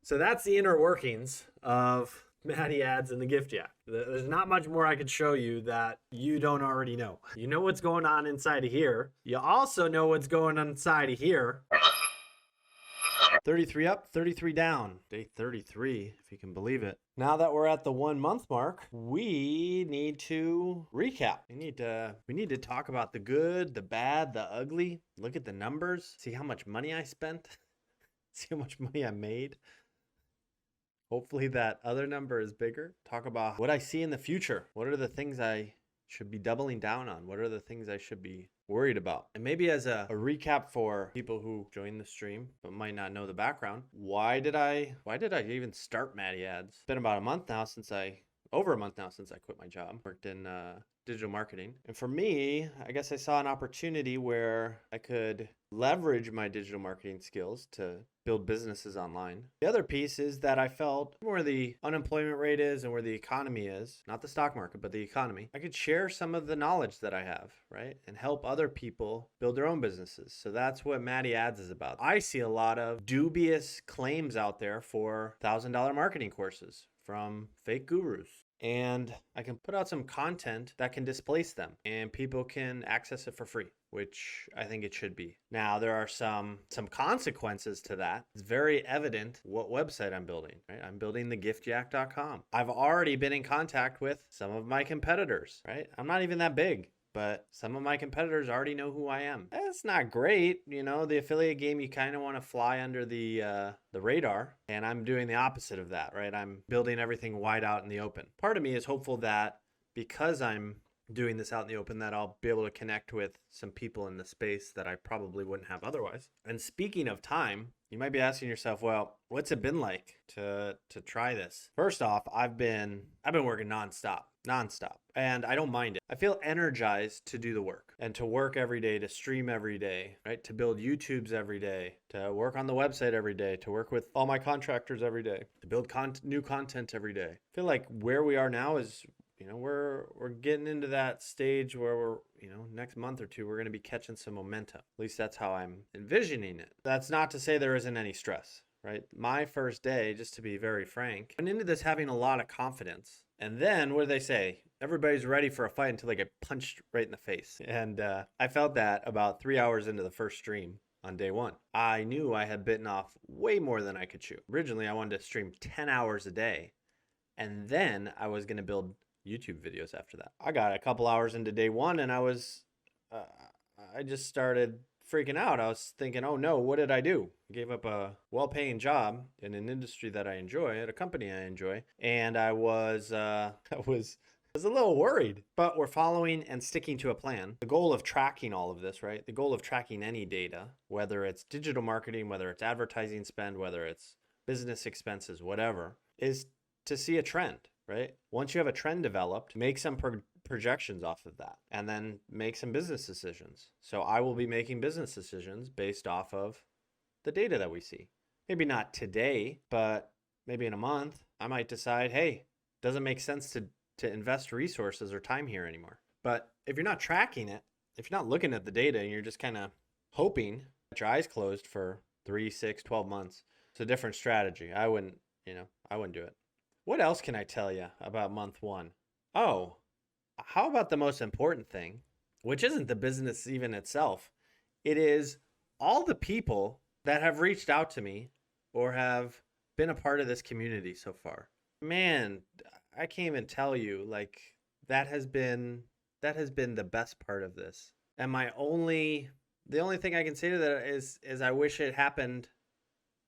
So that's the inner workings of MattyAds and the gift yak. There's not much more I could show you that you don't already know. You know what's going on inside of here. You also know what's going on inside of here. 33 up, 33 down. Day 33, if you can believe it. Now that we're at the 1 month mark, we need to recap. We need to talk about the good, the bad, the ugly. Look at the numbers. See how much money I spent. See how much money I made. Hopefully that other number is bigger. Talk about what I see in the future. What are the things I should be doubling down on? What are the things I should be worried about? And maybe as a recap for people who joined the stream but might not know the background, why did I even start MattyAds? It's been about over a month now since I quit my job. Worked in digital marketing. And for me, I guess I saw an opportunity where I could leverage my digital marketing skills to build businesses online. The other piece is that I felt where the unemployment rate is and where the economy is, not the stock market, but the economy, I could share some of the knowledge that I have, right? And help other people build their own businesses. So that's what MattyAds is about. I see a lot of dubious claims out there for $1,000 marketing courses from fake gurus. And I can put out some content that can displace them and people can access it for free, which I think it should be. Now, there are some consequences to that. It's very evident what website I'm building, right? I'm building thegiftyak.com. I've already been in contact with some of my competitors, right? I'm not even that big, but some of my competitors already know who I am. It's not great. You know, the affiliate game, you kind of want to fly under the radar. And I'm doing the opposite of that, right? I'm building everything wide out in the open. Part of me is hopeful that because I'm doing this out in the open, that I'll be able to connect with some people in the space that I probably wouldn't have otherwise. And speaking of time, you might be asking yourself, well, what's it been like to try this? First off, I've been working nonstop, and I don't mind it. I feel energized to do the work and to work every day, to stream every day, right? To build YouTubes every day, to work on the website every day, to work with all my contractors every day, to build new content every day. I feel like where we are now is, you know, we're getting into that stage where we're, you know, next month or two, we're going to be catching some momentum. At least that's how I'm envisioning it. That's not to say there isn't any stress, right? My first day, just to be very frank, I went into this having a lot of confidence. And then what do they say? Everybody's ready for a fight until they get punched right in the face. And I felt that about 3 hours into the first stream on day one. I knew I had bitten off way more than I could chew. Originally, I wanted to stream 10 hours a day. And then I was going to build YouTube videos after that. I got a couple hours into day one and I just started freaking out. I was thinking, oh no, what did I do? I gave up a well-paying job in an industry that I enjoy, at a company I enjoy, and I was a little worried. But we're following and sticking to a plan. The goal of tracking all of this, right? The goal of tracking any data, whether it's digital marketing, whether it's advertising spend, whether it's business expenses, whatever, is to see a trend. Right? Once you have a trend developed, make some projections off of that and then make some business decisions. So I will be making business decisions based off of the data that we see. Maybe not today, but maybe in a month, I might decide, hey, doesn't make sense to invest resources or time here anymore. But if you're not tracking it, if you're not looking at the data and you're just kind of hoping, got your eyes closed for 3, 6, 12 months, it's a different strategy. I wouldn't do it. What else can I tell you about month one? Oh, how about the most important thing, which isn't the business even itself? It is all the people that have reached out to me or have been a part of this community so far. Man, I can't even tell you, like, that has been the best part of this. And the only thing I can say to that is I wish it happened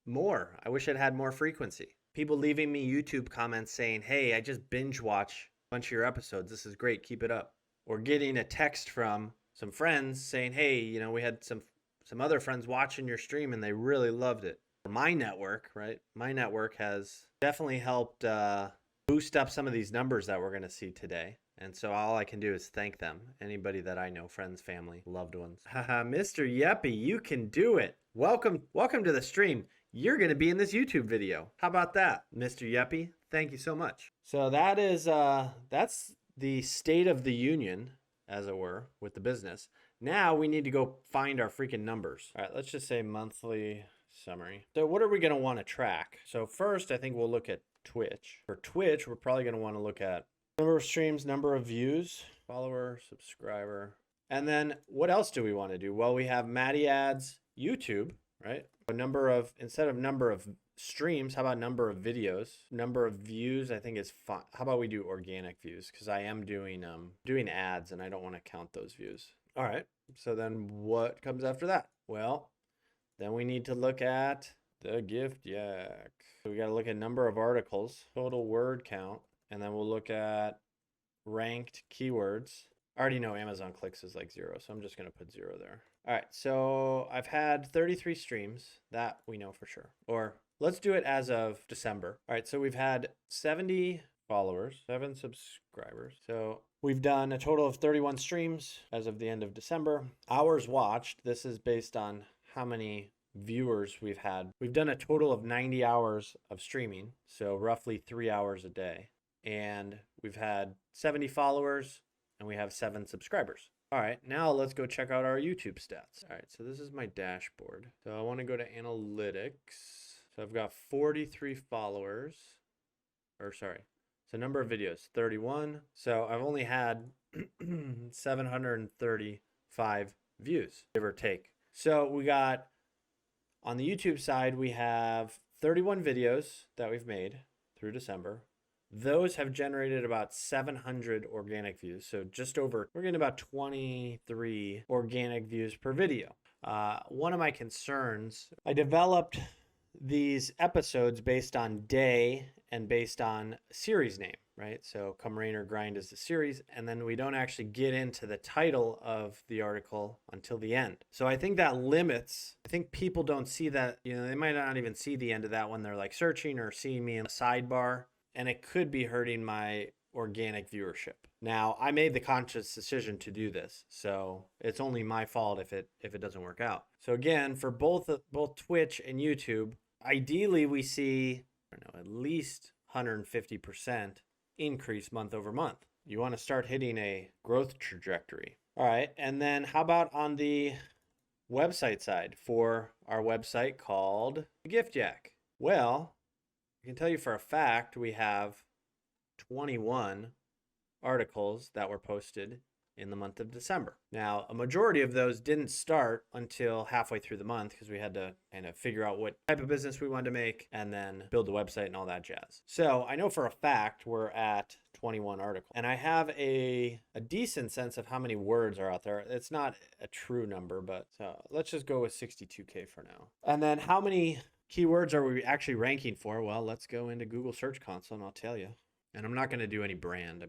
more. I wish it had more frequency. People leaving me YouTube comments saying, hey, I just binge watch a bunch of your episodes. This is great. Keep it up. Or getting a text from some friends saying, hey, you know, we had some other friends watching your stream and they really loved it. My network, right? My network has definitely helped boost up some of these numbers that we're going to see today. And so all I can do is thank them. Anybody that I know, friends, family, loved ones. Haha, Mr. Yeppy, you can do it. Welcome to the stream. You're going to be in this YouTube video. How about that, Mr. Yeppy? Thank you so much. So that is, that's the state of the union, as it were, with the business. Now we need to go find our freaking numbers. All right, let's just say monthly summary. So what are we going to want to track? So first, I think we'll look at Twitch. For Twitch, we're probably going to want to look at number of streams, number of views, follower, subscriber. And then what else do we want to do? Well, we have MattyAds YouTube, right? Instead of number of streams, how about number of videos? Number of views, I think is fine. How about we do organic views? Because I am doing ads and I don't want to count those views. All right. So then what comes after that? Well, then we need to look at the gift yak. So we got to look at number of articles, total word count, and then we'll look at ranked keywords. I already know Amazon clicks is like 0, so I'm just going to put 0 there. All right, so I've had 33 streams. That we know for sure. Or let's do it as of December. All right, so we've had 70 followers, 7 subscribers. So we've done a total of 31 streams as of the end of December. Hours watched, this is based on how many viewers we've had. We've done a total of 90 hours of streaming, so roughly 3 hours a day. And we've had 70 followers and we have 7 subscribers. All right, now let's go check out our YouTube stats. All right, so this is my dashboard. So I want to go to analytics. So I've got 43 followers, so number of videos, 31. So I've only had 735 views, give or take. So we got, on the YouTube side, we have 31 videos that we've made through December. Those have generated about 700 organic views. So we're getting about 23 organic views per video. One of my concerns, I developed these episodes based on day and based on series name, right? So Come Rain or Grind is the series, and then we don't actually get into the title of the article until the end. So I think that limits, I think people don't see that, they might not even see the end of that when they're like searching or seeing me in the sidebar, and it could be hurting my organic viewership. Now, I made the conscious decision to do this, so it's only my fault if it doesn't work out. So again, for both Twitch and YouTube, ideally we see, at least 150% increase month over month. You want to start hitting a growth trajectory. All right, and then how about on the website side for our website called Gift Yak? Well, I can tell you for a fact we have 21 articles that were posted in the month of December. Now, a majority of those didn't start until halfway through the month because we had to kind of figure out what type of business we wanted to make and then build the website and all that jazz. So I know for a fact we're at 21 articles, and I have a decent sense of how many words are out there. It's not a true number, but so let's just go with 62K for now. And then how many keywords are we actually ranking for? Well, let's go into Google Search Console and I'll tell you. And I'm not going to do any brand.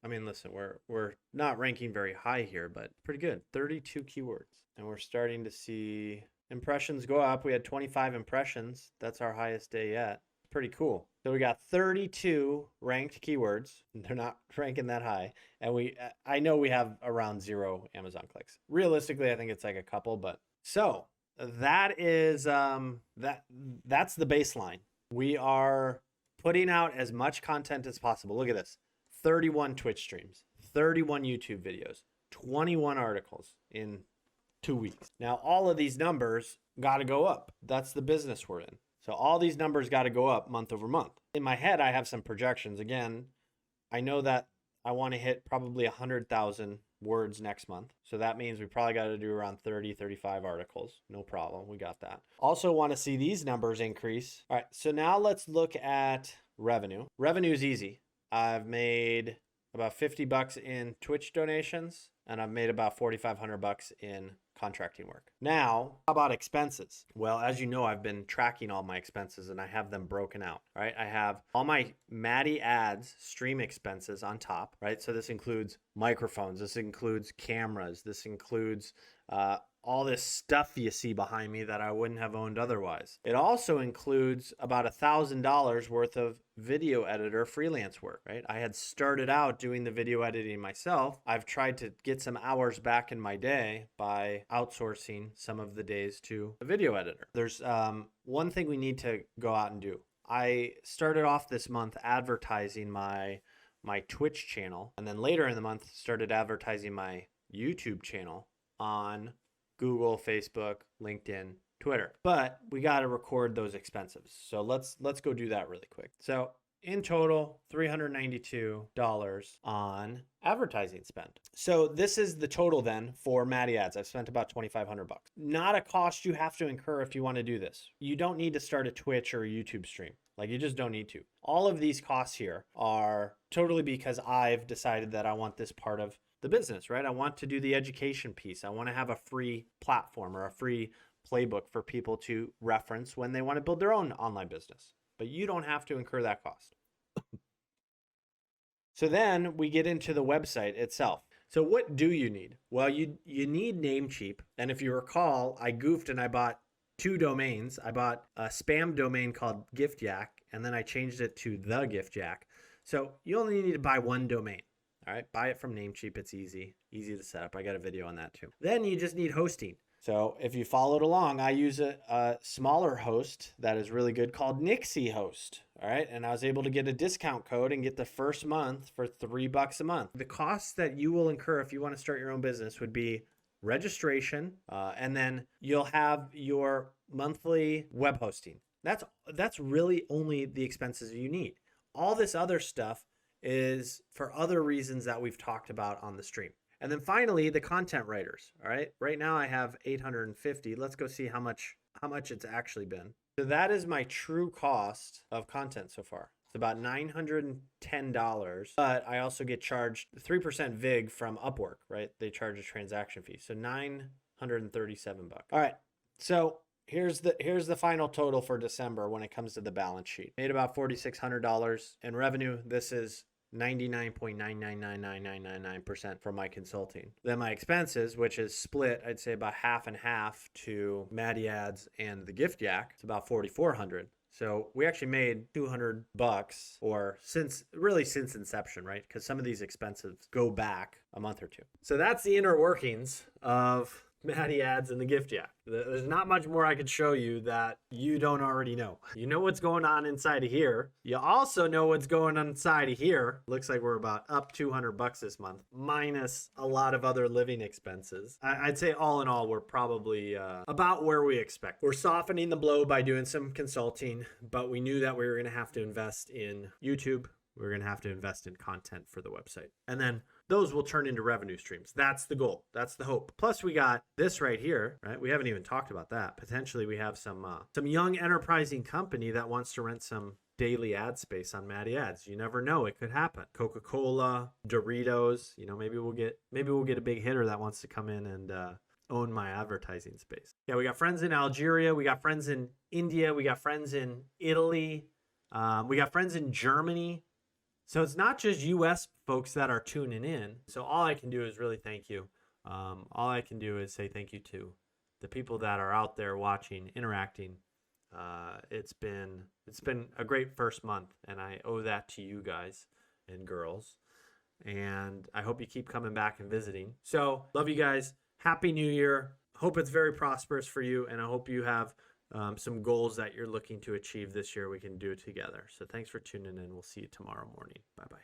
Listen, we're not ranking very high here, but pretty good. 32 keywords. And we're starting to see impressions go up. We had 25 impressions. That's our highest day yet. Pretty cool. So we got 32 ranked keywords. They're not ranking that high. And I know we have around 0 Amazon clicks. Realistically, I think it's like a couple, but so that is that's the baseline. We are putting out as much content as possible. Look at this. 31 Twitch streams, 31 YouTube videos, 21 articles in 2 weeks. Now, all of these numbers got to go up. That's the business we're in. So all these numbers got to go up month over month. In my head, I have some projections. Again, I know that I want to hit probably 100,000 words next month. So that means we probably got to do around 30, 35 articles. No problem. We got that. Also want to see these numbers increase. All right. So now let's look at revenue. Revenue is easy. I've made about $50 in Twitch donations, and I've made about $4,500 in contracting work. Now, how about expenses? Well, as you know, I've been tracking all my expenses and I have them broken out, right? I have all my MattyAds stream expenses on top, right? So this includes microphones, this includes cameras, this includes all this stuff you see behind me that I wouldn't have owned otherwise. It also includes about $1,000 worth of video editor freelance work, right? I had started out doing the video editing myself. I've tried to get some hours back in my day by outsourcing some of the days to a video editor. There's one thing we need to go out and do. I started off this month advertising my Twitch channel, and then later in the month started advertising my YouTube channel on Google, Facebook, LinkedIn, Twitter. But we got to record those expenses. So let's go do that really quick. So in total, $392 on advertising spend. So this is the total then for MattyAds. I've spent about $2,500. Not a cost you have to incur if you want to do this. You don't need to start a Twitch or a YouTube stream. Like, you just don't need to. All of these costs here are totally because I've decided that I want this part of the business, right? I want to do the education piece. I want to have a free platform or a free playbook for people to reference when they want to build their own online business. But you don't have to incur that cost. So then we get into the website itself. So what do you need? Well, you need Namecheap. And if you recall, I goofed and I bought 2 domains. I bought a spam domain called GiftYak, and then I changed it to the GiftYak. So you only need to buy 1 domain. All right, buy it from Namecheap. It's easy to set up. I got a video on that too. Then you just need hosting. So if you followed along, I use a smaller host that is really good called Nixie Host. All right. And I was able to get a discount code and get the first month for $3 a month. The costs that you will incur if you want to start your own business would be registration. And then you'll have your monthly web hosting. That's really only the expenses you need. All this other stuff is for other reasons that we've talked about on the stream. And then finally, the content writers. All right. Right now I have 850. Let's go see how much it's actually been. So that is my true cost of content so far. It's about $910, but I also get charged 3% VIG from Upwork, right? They charge a transaction fee. So $937. All right. So here's the final total for December when it comes to the balance sheet. Made about $4,600 in revenue. This is 99.9999999% from my consulting. Then my expenses, which is split, I'd say about half and half to MattyAds and the GiftYak. It's about $4,400. So we actually made $200, or since inception, right? Because some of these expenses go back a month or two. So that's the inner workings of MattyAds and the GiftYak. There's not much more I could show you that you don't already know. You know what's going on inside of here. You also know what's going on inside of here. Looks like we're about up $200 this month, minus a lot of other living expenses. I'd say all in all, we're probably about where we expect. We're softening the blow by doing some consulting, but we knew that we were going to have to invest in YouTube. We were going to have to invest in content for the website. And then those will turn into revenue streams. That's the goal. That's the hope. Plus we got this right here, right? We haven't even talked about that. Potentially we have some young enterprising company that wants to rent some daily ad space on MattyAds. You never know. It could happen. Coca-Cola, Doritos, maybe we'll get a big hitter that wants to come in and own my advertising space. Yeah, we got friends in Algeria. We got friends in India. We got friends in Italy. We got friends in Germany. So it's not just US folks that are tuning in. So all I can do is really thank you. All I can do is say thank you to the people that are out there watching, interacting. It's been a great first month, and I owe that to you guys and girls. And I hope you keep coming back and visiting. So love you guys. Happy New Year. Hope it's very prosperous for you, and I hope you have some goals that you're looking to achieve this year. We can do it together. So thanks for tuning in. We'll see you tomorrow morning. Bye-bye.